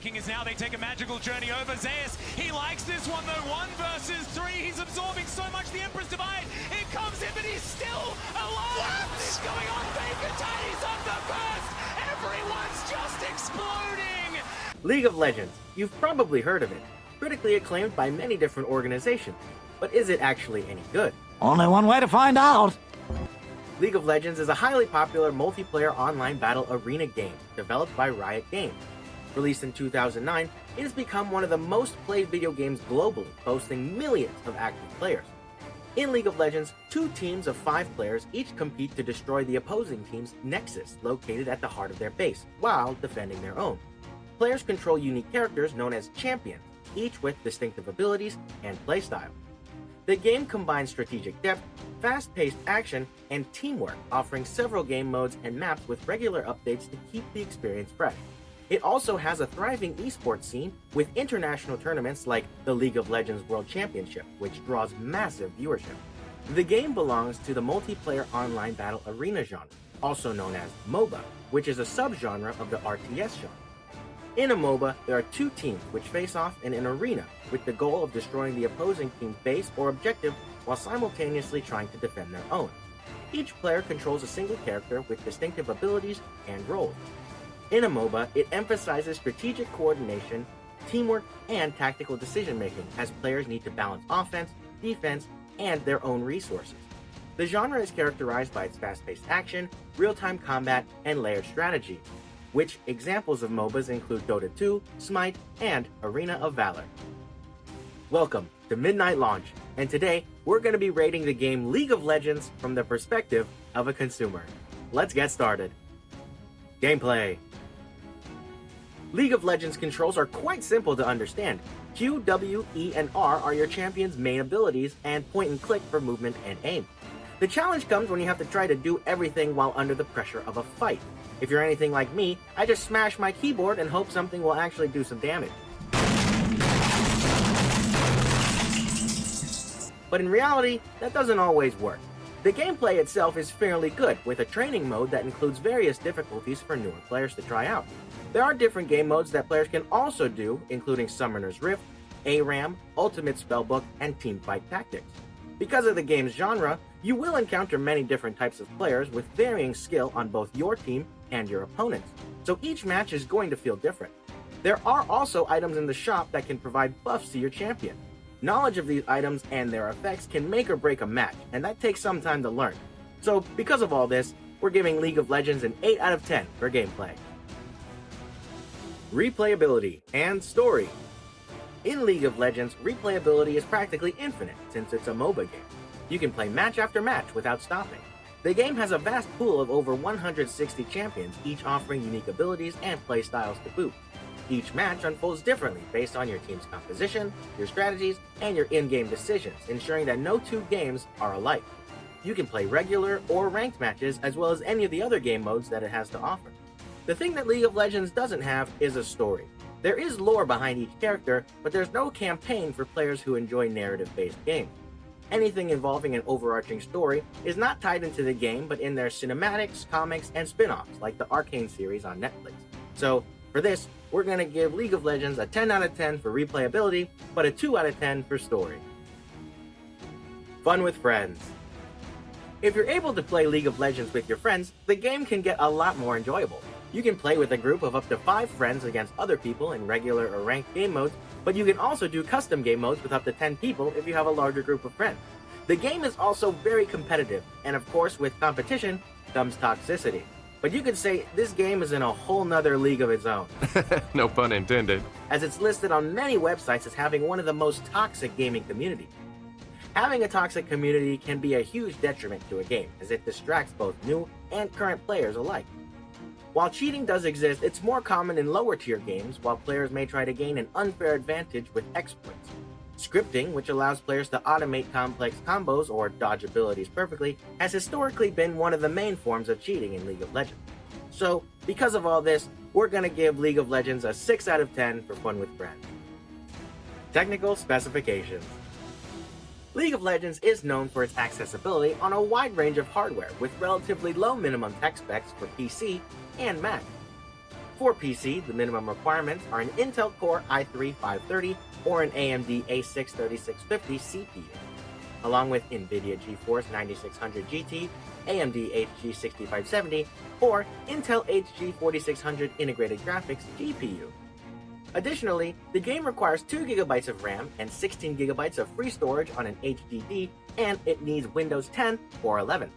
King is now, they take a magical journey over Zeus. He likes this one though, 1 versus 3. He's absorbing so much, the Emperor's Divide. It comes in, but he's still alive. What is going on? He's on the burst. Everyone's just exploding. League of Legends. You've probably heard of it. Critically acclaimed by many different organizations. But is it actually any good? Only one way to find out. League of Legends is a highly popular multiplayer online battle arena game developed by Riot Games. Released in 2009, it has become one of the most played video games globally, boasting millions of active players. In League of Legends, 2 teams of 5 players each compete to destroy the opposing team's Nexus, located at the heart of their base, while defending their own. Players control unique characters known as champions, each with distinctive abilities and playstyle. The game combines strategic depth, fast-paced action, and teamwork, offering several game modes and maps with regular updates to keep the experience fresh. It also has a thriving esports scene with international tournaments like the League of Legends World Championship, which draws massive viewership. The game belongs to the multiplayer online battle arena genre, also known as MOBA, which is a subgenre of the RTS genre. In a MOBA, there are 2 teams which face off in an arena with the goal of destroying the opposing team's base or objective while simultaneously trying to defend their own. Each player controls a single character with distinctive abilities and roles. In a MOBA, it emphasizes strategic coordination, teamwork, and tactical decision-making as players need to balance offense, defense, and their own resources. The genre is characterized by its fast-paced action, real-time combat, and layered strategy, which examples of MOBAs include Dota 2, Smite, and Arena of Valor. Welcome to Midnight Launch, and today we're going to be rating the game League of Legends from the perspective of a consumer. Let's get started. Gameplay. League of Legends controls are quite simple to understand. Q, W, E, and R are your champion's main abilities, and point and click for movement and aim. The challenge comes when you have to try to do everything while under the pressure of a fight. If you're anything like me, I just smash my keyboard and hope something will actually do some damage. But in reality, that doesn't always work. The gameplay itself is fairly good, with a training mode that includes various difficulties for newer players to try out. There are different game modes that players can also do, including Summoner's Rift, ARAM, Ultimate Spellbook, and Teamfight Tactics. Because of the game's genre, you will encounter many different types of players with varying skill on both your team and your opponents, so each match is going to feel different. There are also items in the shop that can provide buffs to your champion. Knowledge of these items and their effects can make or break a match, and that takes some time to learn. So, because of all this, we're giving League of Legends an 8 out of 10 for gameplay. Replayability and story. In League of Legends, replayability is practically infinite since it's a MOBA game. You can play match after match without stopping. The game has a vast pool of over 160 champions, each offering unique abilities and playstyles to boot. Each match unfolds differently based on your team's composition, your strategies, and your in-game decisions, ensuring that no 2 games are alike. You can play regular or ranked matches as well as any of the other game modes that it has to offer. The thing that League of Legends doesn't have is a story. There is lore behind each character, but there's no campaign for players who enjoy narrative-based games. Anything involving an overarching story is not tied into the game, but in their cinematics, comics, and spin-offs, like the Arcane series on Netflix. So, for this, we're going to give League of Legends a 10 out of 10 for replayability, but a 2 out of 10 for story. Fun with friends. If you're able to play League of Legends with your friends, the game can get a lot more enjoyable. You can play with a group of up to 5 friends against other people in regular or ranked game modes, but you can also do custom game modes with up to 10 people if you have a larger group of friends. The game is also very competitive, and of course with competition comes toxicity. But you could say this game is in a whole nother league of its own. No pun intended. As it's listed on many websites as having one of the most toxic gaming communities. Having a toxic community can be a huge detriment to a game, as it distracts both new and current players alike. While cheating does exist, it's more common in lower tier games, while players may try to gain an unfair advantage with exploits. Scripting, which allows players to automate complex combos or dodge abilities perfectly, has historically been one of the main forms of cheating in League of Legends. So, because of all this, we're going to give League of Legends a 6 out of 10 for fun with friends. Technical specifications. League of Legends is known for its accessibility on a wide range of hardware, with relatively low minimum tech specs for PC and Mac. For PC, the minimum requirements are an Intel Core i3 530 or an AMD A6 3650 CPU, along with NVIDIA GeForce 9600 GT, AMD HG 6570, or Intel HG 4600 integrated graphics GPU. Additionally, the game requires 2GB of RAM and 16GB of free storage on an HDD, and it needs Windows 10 or 11.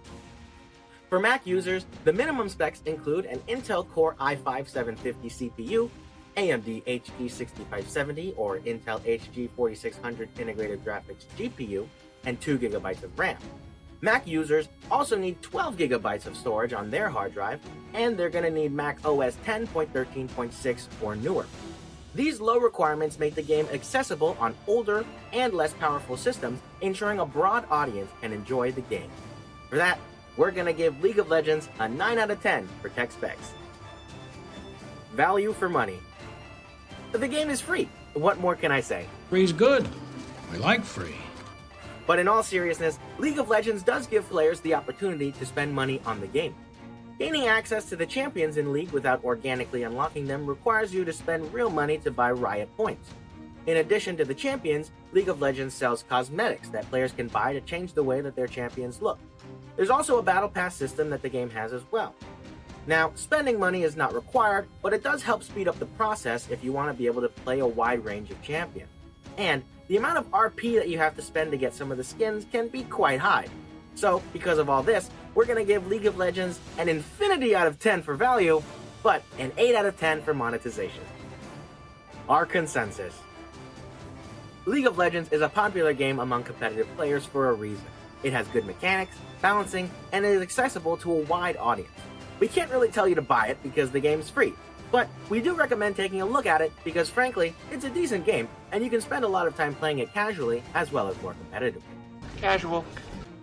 For Mac users, the minimum specs include an Intel Core i5 750 CPU, AMD HG 6570 or Intel HG 4600 integrated graphics GPU, and 2GB of RAM. Mac users also need 12GB of storage on their hard drive, and they're going to need Mac OS 10.13.6 or newer. These low requirements make the game accessible on older and less powerful systems, ensuring a broad audience can enjoy the game. For that, we're going to give League of Legends a 9 out of 10 for tech specs. Value for money. The game is free. What more can I say? Free's good. We like free. But in all seriousness, League of Legends does give players the opportunity to spend money on the game. Gaining access to the champions in League without organically unlocking them requires you to spend real money to buy Riot points. In addition to the champions, League of Legends sells cosmetics that players can buy to change the way that their champions look. There's also a battle pass system that the game has as well. Now, spending money is not required, but it does help speed up the process if you want to be able to play a wide range of champions. And the amount of RP that you have to spend to get some of the skins can be quite high. So, because of all this, we're going to give League of Legends an infinity out of 10 for value, but an 8 out of 10 for monetization. Our consensus. League of Legends is a popular game among competitive players for a reason. It has good mechanics, balancing, and is accessible to a wide audience. We can't really tell you to buy it because the game's free, but we do recommend taking a look at it because frankly, it's a decent game, and you can spend a lot of time playing it casually as well as more competitively. Casual.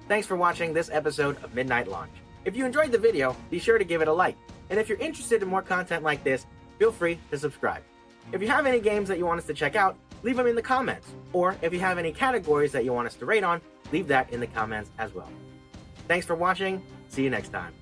Thanks for watching this episode of Midnight Launch. If you enjoyed the video, be sure to give it a like, and if you're interested in more content like this, feel free to subscribe. If you have any games that you want us to check out, leave them in the comments, or if you have any categories that you want us to rate on, leave that in the comments as well. Thanks for watching, see you next time.